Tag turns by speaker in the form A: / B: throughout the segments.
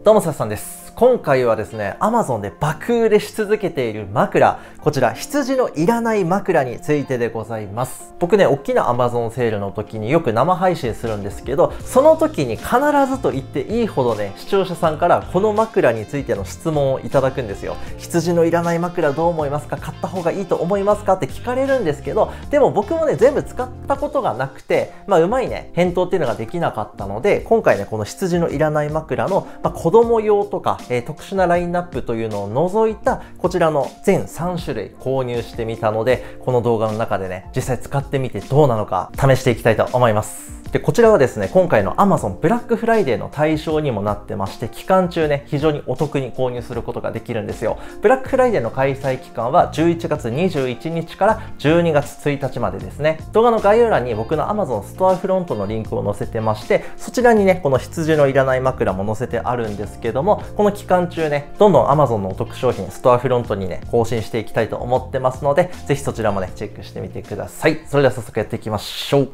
A: どうも、ささんです。今回はですね、Amazon で爆売れし続けている枕、こちら羊のいらない枕についてでございます。僕ね、大きな Amazon セールの時によく生配信するんですけど、その時に必ずと言っていいほどね、視聴者さんからこの枕についての質問をいただくんですよ。羊のいらない枕どう思いますか？買った方がいいと思いますか？って聞かれるんですけど、でも僕もね、全部使ったことがなくて、うまいね、返答っていうのができなかったので、今回ね、この羊のいらない枕の、子供用とか、特殊なラインナップというのを除いたこちらの全3種類購入してみたので、この動画の中でね、実際使ってみてどうなのか試していきたいと思います。で、こちらはですね、今回の Amazon ブラックフライデーの対象にもなってまして、期間中ね、非常にお得に購入することができるんですよ。ブラックフライデーの開催期間は11月21日から12月1日までですね。動画の概要欄に僕の Amazon ストアフロントのリンクを載せてまして、そちらにね、この羊のいらない枕も載せてあるんですけども、この期間中ね、どんどん Amazon のお得商品、ストアフロントにね、更新していきたいと思ってますので、ぜひそちらもね、チェックしてみてください。それでは早速やっていきましょう。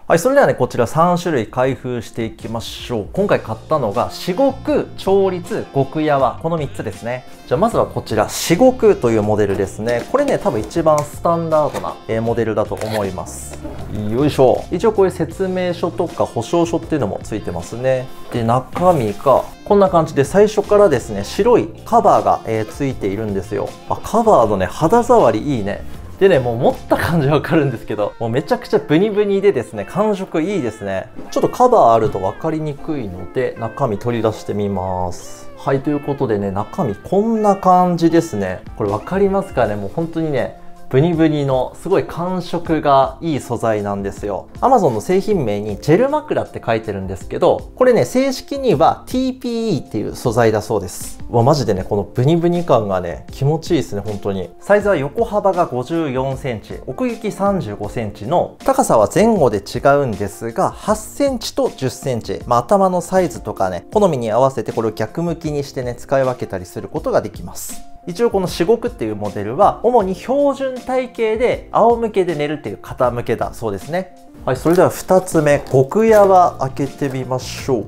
A: はい、それではね、こちら3種類開封していきましょう。今回買ったのが、至極、調律、極やわ。この3つですね。じゃあまずはこちら、至極というモデルですね。これね、多分一番スタンダードなモデルだと思います。よいしょ。一応こういう説明書とか保証書っていうのもついてますね。で、中身が、こんな感じで最初からですね、白いカバーが、ついているんですよ。カバーのね、肌触りいいね。でね、もう持った感じわかるんですけど、もうめちゃくちゃブニブニでですね、感触いいですね。ちょっとカバーあると分かりにくいので、中身取り出してみます。はい、ということでね、中身こんな感じですね。これ分かりますかね？もう本当にね、ブニブニのすごい感触がいい素材なんですよ。Amazon の製品名にジェル枕って書いてるんですけど、これね、正式には TPE っていう素材だそうです。マジでね、このブニブニ感がね、気持ちいいですね、本当に。サイズは横幅が54センチ、奥行き35センチの、高さは前後で違うんですが、8センチと10センチ。頭のサイズとかね、好みに合わせてこれを逆向きにしてね、使い分けたりすることができます。一応この至極っていうモデルは主に標準体型で仰向けで寝るっていう方向けだそうですね。はい、それでは2つ目、極やわ開けてみましょう。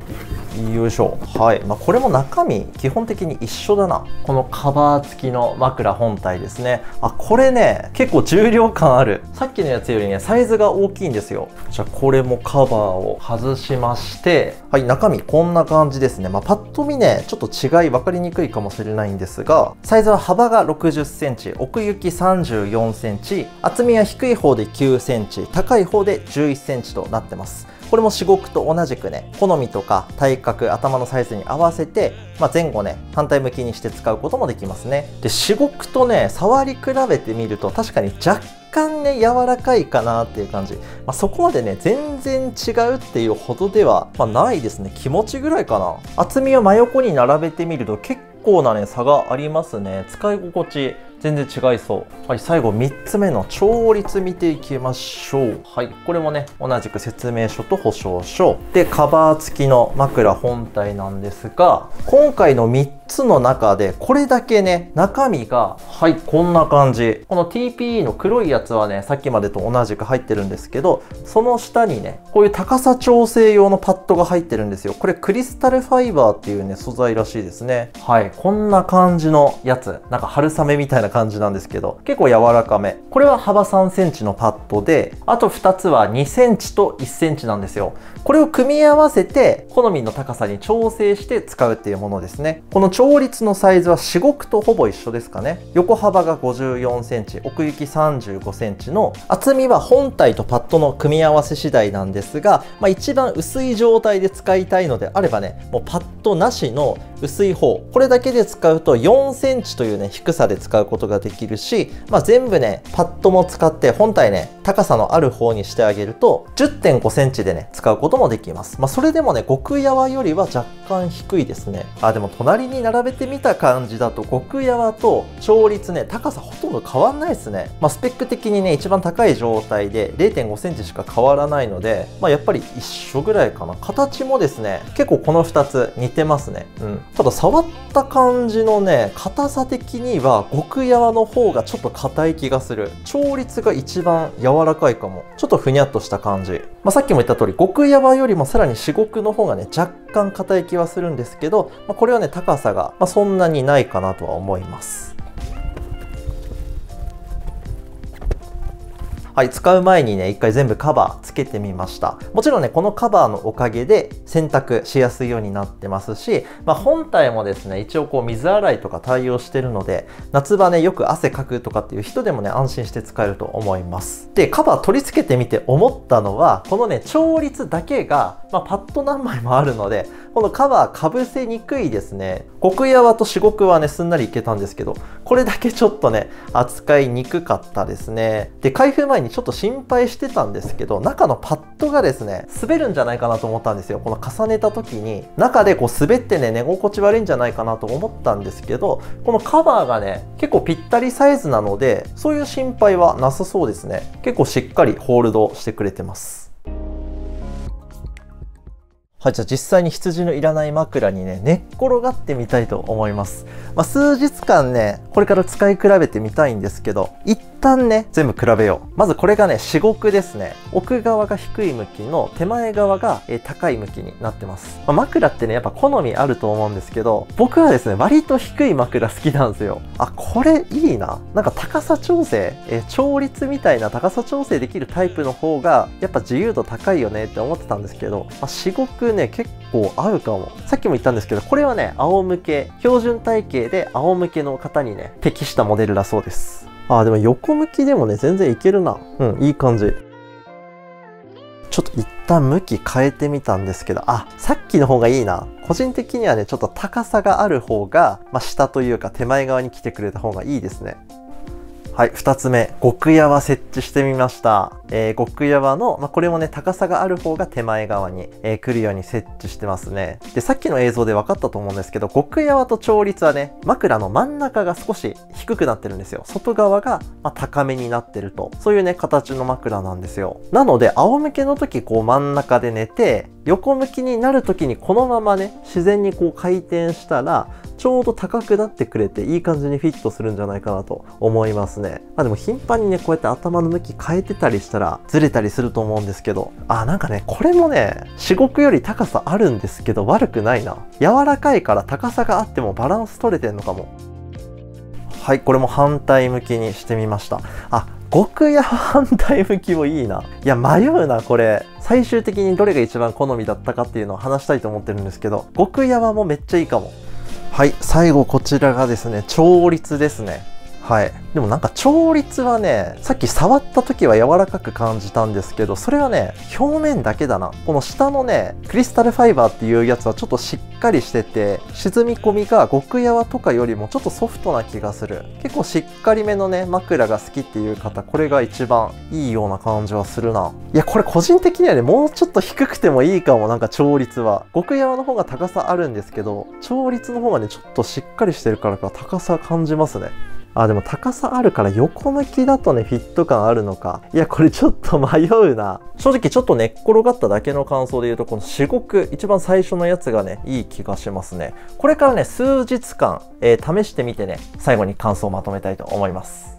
A: よいしょ。はい、これも中身基本的に一緒だな。このカバー付きの枕本体ですね。これね、結構重量感ある。さっきのやつよりね、サイズが大きいんですよ。じゃあこれもカバーを外しまして、はい、中身こんな感じですね。パッと見ね、ちょっと違い分かりにくいかもしれないんですが、サイズは幅が60センチ、奥行き34センチ、厚みは低い方で9センチ、高い方で11センチとなってます。これも至極と同じくね、好みとか体格、頭のサイズに合わせて、前後ね、反対向きにして使うこともできますね。で、至極とね、触り比べてみると確かに若干ね、柔らかいかなっていう感じ。そこまでね、全然違うっていうほどでは、ないですね。気持ちぐらいかな。厚みを真横に並べてみると結構なね、差がありますね。使い心地全然違いそう。はい、最後3つ目の調律見ていきましょう。はい、これもね、同じく説明書と保証書でカバー付きの枕本体なんですが、今回の3つの中でこれだけね、中身がはいこんな感じ。この TPE の黒いやつはね、さっきまでと同じく入ってるんですけど、その下にね、こういう高さ調整用のパッドが入ってるんですよ。これクリスタルファイバーっていうね、素材らしいですね。はい、こんな感じのやつ、なんか春雨みたいな感じなんですけど、結構柔らかめ。これは幅3センチのパッドで、あと2つは2センチと1センチなんですよ。これを組み合わせて好みの高さに調整して使うっていうものですね。この調律のサイズは至極とほぼ一緒ですかね。横幅が54センチ、奥行き35センチの、厚みは本体とパッドの組み合わせ次第なんですが、一番薄い状態で使いたいのであればね、もうパッドなしの薄い方、これだけで使うと4センチというね、低さで使うことができるし、全部ね、パッドも使って本体ね、高さのある方にしてあげると 10.5 センチでね、使うこともできます。それでもね、極やわよりは若干低いですね。でも隣に並べてみた感じだと、極やわと調律ね、高さほとんど変わんないですね。スペック的にね、一番高い状態で 0.5 センチしか変わらないので、やっぱり一緒ぐらいかな。形もですね、結構この2つ似てますね。ただ触った感じのね、硬さ的には極やわの方がちょっと硬い気がする。調律が一番柔らかいかも。ちょっとふにゃっとした感じ。さっきも言った通り、極やわ和よりもさらに至極の方がね、若干硬い気はするんですけど、これはね、高さが、そんなにないかなとは思います。はい、使う前にね、一回全部カバーつけてみました。もちろんね、このカバーのおかげで洗濯しやすいようになってますし、本体もですね、一応こう水洗いとか対応してるので、夏場ね、よく汗かくとかっていう人でもね、安心して使えると思います。で、カバー取り付けてみて思ったのは、このね、調律だけが、パッド何枚もあるので、このカバーかぶせにくいですね。極やわと至極はね、すんなりいけたんですけど、これだけちょっとね、扱いにくかったですね。で、開封前にちょっと心配してたんですけど、中のパッドがですね、滑るんじゃないかなと思ったんですよ。この重ねた時に、中でこう滑ってね、寝心地悪いんじゃないかなと思ったんですけど、このカバーがね、結構ぴったりサイズなので、そういう心配はなさそうですね。結構しっかりホールドしてくれてます。はい、じゃあ実際に羊のいらない枕にね、寝っ転がってみたいと思います。数日間ね、これから使い比べてみたいんですけど、一旦ね、全部比べよう。まずこれがね、至極ですね。奥側が低い向きの手前側が高い向きになってます。枕ってね、やっぱ好みあると思うんですけど、僕はですね、割と低い枕好きなんですよ。あ、これいいな。なんか高さ調整、調律みたいな高さ調整できるタイプの方が、やっぱ自由度高いよねって思ってたんですけど、至極ね、結構合うかも。さっきも言ったんですけど、これはね、仰向け、標準体型で仰向けの方にね、適したモデルだそうです。でも横向きでもね、全然いけるな。いい感じ。ちょっと一旦向き変えてみたんですけど、さっきの方がいいな。個人的にはね、ちょっと高さがある方が、下というか手前側に来てくれた方がいいですね。はい、2つ目、極やわ設置してみました。極やわの、これもね、高さがある方が手前側に、来るように設置してますね。で、さっきの映像で分かったと思うんですけど、極やわと調律はね、枕の真ん中が少し低くなってるんですよ。外側が、高めになってると。そういうね、形の枕なんですよ。なので、仰向けの時、こう真ん中で寝て、横向きになる時にこのままね、自然にこう回転したら、ちょうど高くなってくれていい感じにフィットするんじゃないかなと思いますね。でも頻繁にね、こうやって頭の向き変えてたりしたらずれたりすると思うんですけど、なんかね、これもね、至極より高さあるんですけど悪くないな。柔らかいから高さがあってもバランス取れてんのかも。はい、これも反対向きにしてみました。極やわ反対向きもいいな。いや、迷うな、これ。最終的にどれが一番好みだったかっていうのを話したいと思ってるんですけど、極やわもめっちゃいいかも。はい、最後こちらがですね、調律ですね。はい。でもなんか調律はね、さっき触った時は柔らかく感じたんですけど、それはね、表面だけだな。この下のね、クリスタルファイバーっていうやつはちょっとしっかりしてて、沈み込みが極やわとかよりもちょっとソフトな気がする。結構しっかりめのね、枕が好きっていう方、これが一番いいような感じはするな。いや、これ個人的にはね、もうちょっと低くてもいいかも、なんか調律は。極やわの方が高さあるんですけど、調律の方がね、ちょっとしっかりしてるからか高さ感じますね。でも高さあるから横向きだとね、フィット感あるのか。いや、これちょっと迷うな。正直ちょっと寝っ転がっただけの感想で言うと、この至極、一番最初のやつがね、いい気がしますね。これからね、数日間、試してみてね、最後に感想をまとめたいと思います。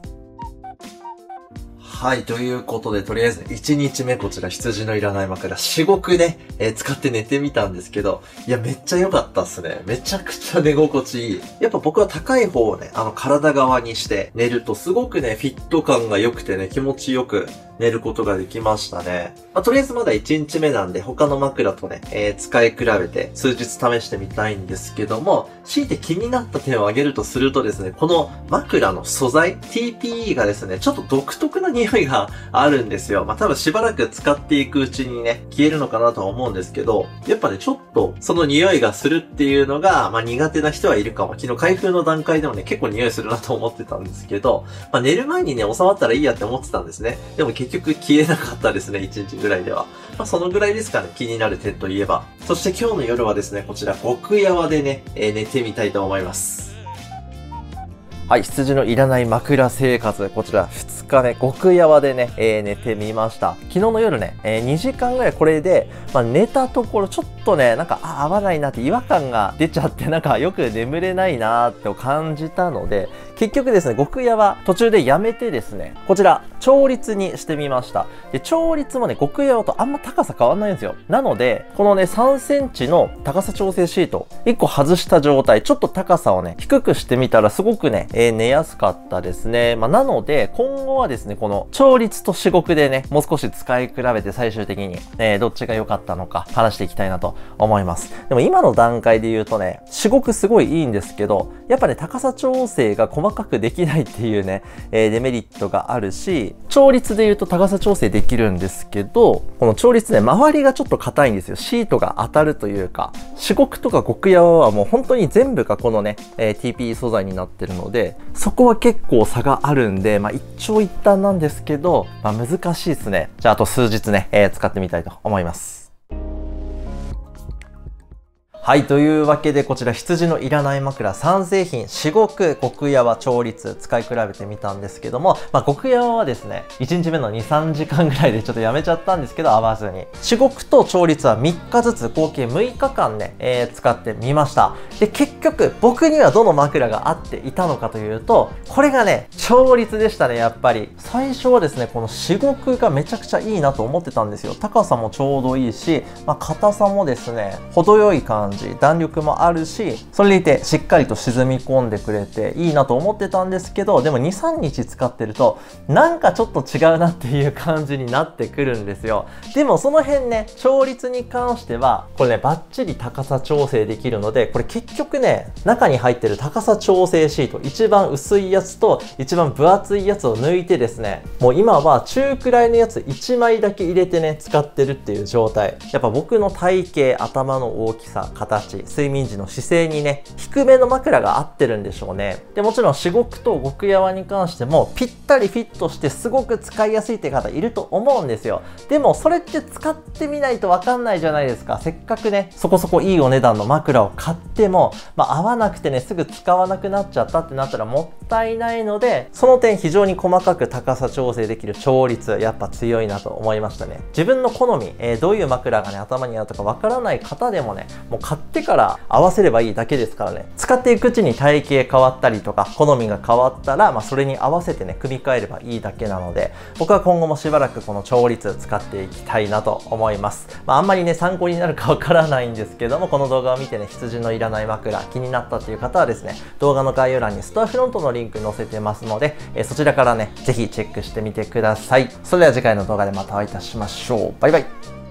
A: はい、ということで、とりあえず1日目こちら羊のいらない枕、至極ね、使って寝てみたんですけど、いや、めっちゃ良かったっすね。めちゃくちゃ寝心地いい。やっぱ僕は高い方をね、体側にして寝るとすごくね、フィット感が良くてね、気持ちよく寝ることができましたね。とりあえずまだ1日目なんで、他の枕とね、使い比べて数日試してみたいんですけども、強いて気になった点を挙げるとするとですね、この枕の素材、TPE がですね、ちょっと独特な匂いがあるんですよ。多分しばらく使っていくうちにね、消えるのかなとは思うんですけど、やっぱね、ちょっとその匂いがするっていうのが、苦手な人はいるかも。昨日開封の段階でもね、結構匂いするなと思ってたんですけど、寝る前にね、収まったらいいやって思ってたんですね。でも結局消えなかったですね、1日ぐらいでは。そのぐらいですかね、気になる点といえば。そして今日の夜はですね、こちら極やわでね、寝てみたいと思います。はい、羊のいらない枕生活、こちら2日目、極やわでね、寝てみました。昨日の夜ね、2時間ぐらいこれで、寝たところちょっとね、なんか、合わないなって違和感が出ちゃって、なんかよく眠れないなーって感じたので、結局ですね、極夜は途中でやめてですね、こちら、調律にしてみました。で、調律もね、極夜とあんま高さ変わんないんですよ。なので、このね、3センチの高さ調整シート、1個外した状態、ちょっと高さをね、低くしてみたらすごくね、寝やすかったですね。なので、今後はですね、この調律と至極でね、もう少し使い比べて最終的に、どっちが良かったのか話していきたいなと思います。でも今の段階で言うとね、至極すごいいいんですけど、やっぱね、高さ調整が細かくできないっていうね、デメリットがあるし、調律で言うと高さ調整できるんですけど、この調律ね、周りがちょっと硬いんですよ。シートが当たるというか、至極とか極夜はもう本当に全部がこのね、TPE 素材になってるので、そこは結構差があるんで、一長一短なんですけど、難しいですね。じゃああと数日ね、使ってみたいと思います。はい。というわけで、こちら羊のいらない枕3製品、至極、極夜は調律、使い比べてみたんですけども、極夜はですね、1日目の2、3時間ぐらいでちょっとやめちゃったんですけど、合わずに。至極と調律は3日ずつ、合計6日間ね、使ってみました。で、結局、僕にはどの枕が合っていたのかというと、これがね、調律でしたね、やっぱり。最初はですね、この至極がめちゃくちゃいいなと思ってたんですよ。高さもちょうどいいし、硬さもですね、程よい感じ。弾力もあるし、それでいてしっかりと沈み込んでくれていいなと思ってたんですけど、でも 2、3 日使ってるとなんかちょっと違うなっていう感じになってくるんですよ。でもその辺ね、調律に関してはこれね、バッチリ高さ調整できるので、これ結局ね、中に入ってる高さ調整シート、一番薄いやつと一番分厚いやつを抜いてですね、もう今は中くらいのやつ1枚だけ入れてね、使ってるっていう状態。やっぱ僕の体型、頭の大きさ、形、睡眠時の姿勢にね、低めの枕が合ってるんでしょうね。で、もちろん至極と極夜に関してもぴったりフィットしてすごく使いやすいって方いると思うんですよ。でもそれって使ってみないとわかんないじゃないですか。せっかくね、そこそこいいお値段の枕を買っても、合わなくてね、すぐ使わなくなっちゃったってなったらもったいないので、その点非常に細かく高さ調整できる調律、やっぱ強いなと思いましたね。自分の好み、どういう枕がね、頭に合うとかわからない方でもね、もう買ってから合わせればいいだけですからね。使っていくうちに体型変わったりとか、好みが変わったら、それに合わせてね、組み替えればいいだけなので、僕は今後もしばらくこの調律使っていきたいなと思います。あんまりね、参考になるかわからないんですけども、この動画を見てね、羊のいらない枕気になったっていう方はですね、動画の概要欄にストアフロントのリンク載せてますので、そちらからね、ぜひチェックしてみてください。それでは次回の動画でまたお会いいたしましょう。バイバイ。